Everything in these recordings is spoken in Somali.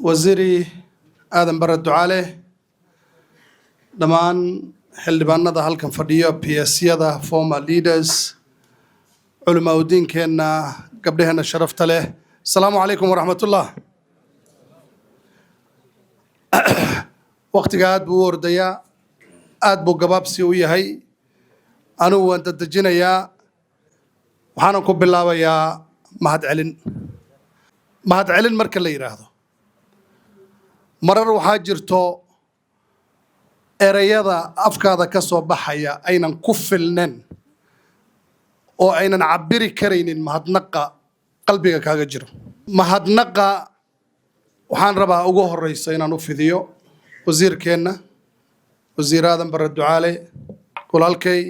وزيري آدم برد دعاله دمان xildhibaanada halkan fadhiyo PSyada former leaders علماء الدين كنا قبلها شرفت له السلام عليكم ورحمة الله وقت قاعد بورديا آد بو قباب سيوية هاي أنا وأنت تجينا يا وحنا نكب الله يا مهد علن مركز اللي يراهدو مرر وحاجرتو erayada afkaada ka soo baxaya aynan ku filneen oo aynan cabiri kareynin mahadnaqa qalbiga kaaga jiro mahadnaqa waxaan rabaa ugu horeyso inaan u fidiyo wasiirkeena wasiiradan barre ducaale kulaalkay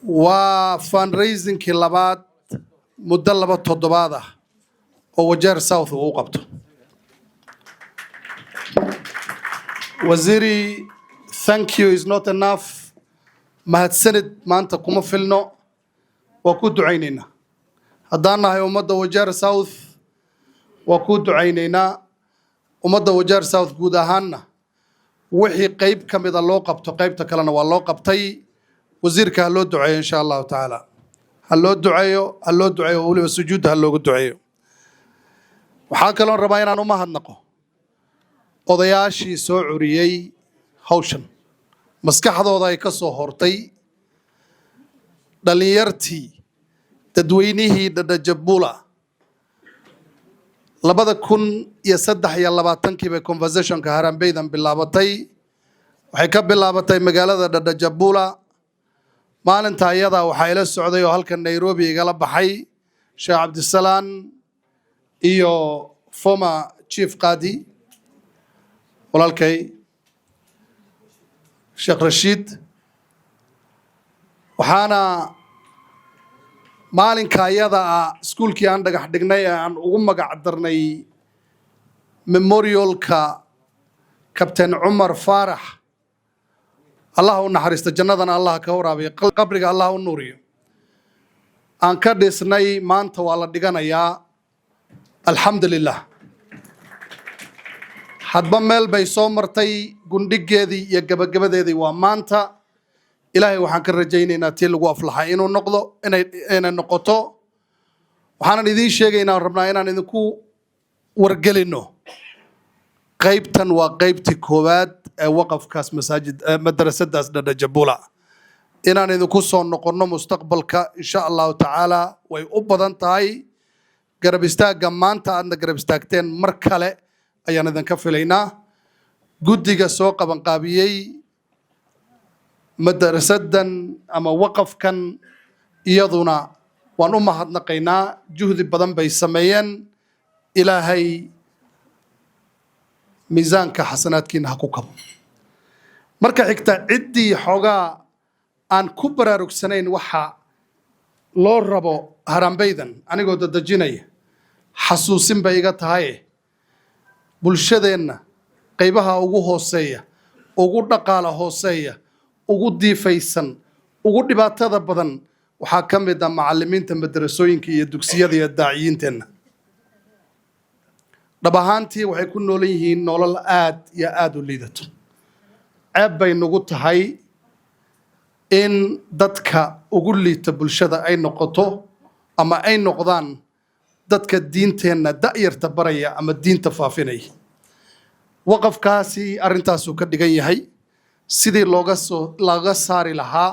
waa fundraising kii labaad muddo 2 toddobaad ah oo Wajeer South uu qabto Waziri, thank you is not enough. mahadsanid maanta kuma filno waa ku ducaynayna haddaan nahay ummadda Wajeer South waa ku ducaynayna ummadda Wajeer South guud ahaanna wixii qayb ka mid ah loo qabto qaybta kalena waa loo qabtay wasiirka ha loo duceeyo insha Allah taala ha loo duceeyo waliba sujuud ha loogu duceeyo waxaa kaloo rabaa inaan u mahadnaqo odayaashii soo curiyay hawshan maskaxdooda ay ka soo hortay dhalinyartii dadweynihii Dadajabula 2023 bay conversationka Harambaydan bilaabatay waxay ka bilaabatay magaalada Dadajabula maalinta ayada waxa ila socday oo halka Nairobi igala baxay Sheekh Cabdisalaan iyo former chief qadi walaalkay Sheekh Rashid waxaana maalinka ayada iskuulkii aan dhagax dhignay aan ugu magac darnay memorialka Captain Umar Farax Allah u naxariisto jannadana Allah ka waraabiyo qabriga Allah u nuuriyo aan ka dhisnay maanta waa la dhiganayaa alxamdulillah hadba meel bay soo martay gundhigeedii iyo gabagabadeedii waa maanta ilaahay waxaan ka rajaynaynaa tii lagu aflaxay inuu noqdo inay noqoto waxaan idin sheegaynaa rabnaa inaan idinku wargelino qaybtan waa qaybtii koowaad ee waqafkaas madrasadaas Dadajabula inaan idinku soo noqono mustaqbalka insha Allah taala way u badan tahay garab istaaga maanta aadna garab istaagteen mar kale ayaan idin ka filaynaa guddiga soo qaban qaabiyay madrasadan ama waqafkan iyaduna waan u mahadnaqaynaa juhdi badan bay sameeyeen ilaahay miisaanka xasanaadkiina ha ku kabo marka xigta ciddii xogaa aan ku baraarugsanayn waxa loo rabo Harambaydan anigoo dadajinaya xasuusin bay iga tahay bulshadeenna qaybaha ugu hooseeya ugu dhaqaala hooseeya ugu diifaysan ugu dhibaatada badan waxaa ka mid ah macallimiinta madrasooyinka iyo dugsiyada iyo daaciyinteenna dhab ahaantii waxay ku nool yihiin nolol aad iyo aad u liidato ceeb bay nagu tahay in dadka ugu liita bulshada ay noqoto ama ay noqdaan dadka diinteenna da'yarta baraya ama diinta faafinaya waqafkaasi arrintaasuu ka dhigan yahay sidii looga saari lahaa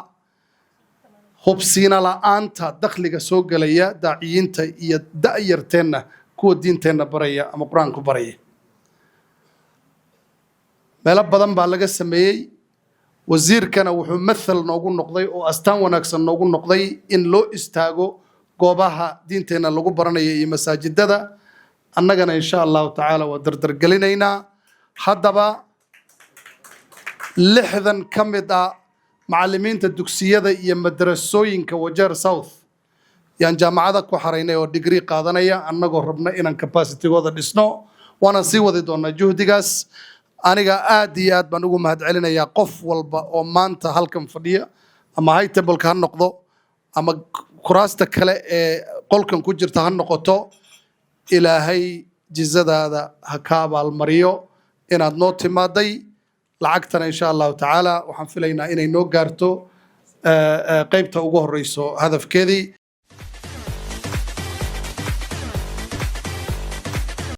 hubsiina la'aanta dakhliga soo gelaya daaciyinta iyo da'yarteenna kuwa diinteenna baraya ama qur-aanku baraya meelo badan baa laga sameeyey wasiirkana wuxuu mathal noogu noqday oo astaan wanaagsan noogu noqday in loo istaago goobaha diinteenna lagu baranayo iyo masaajidada annagana insha Allah taala waa dardargelinaynaa haddaba 60 ka mid ah macallimiinta dugsiyada iyo madrasooyinka Wajeer South yaan jaamacada ku xaraynay oo degree qaadanaya annagoo rabna inaan capacity-gooda dhisno waana sii wadi doonaa juhdigaas aniga aad iyo aad baan ugu mahadcelinayaa qof walba oo maanta halkan fadhiya ama high table ka noqdo ama kuraasta kale ee qolkan ku jirta ha noqoto ilaahay jizadaada ha ka abaalmariyo inaad noo timaaday lacagtana insha allahu tacaala waxaan filaynaa inay noo gaarto qaybta ugu horeyso hadafkeedii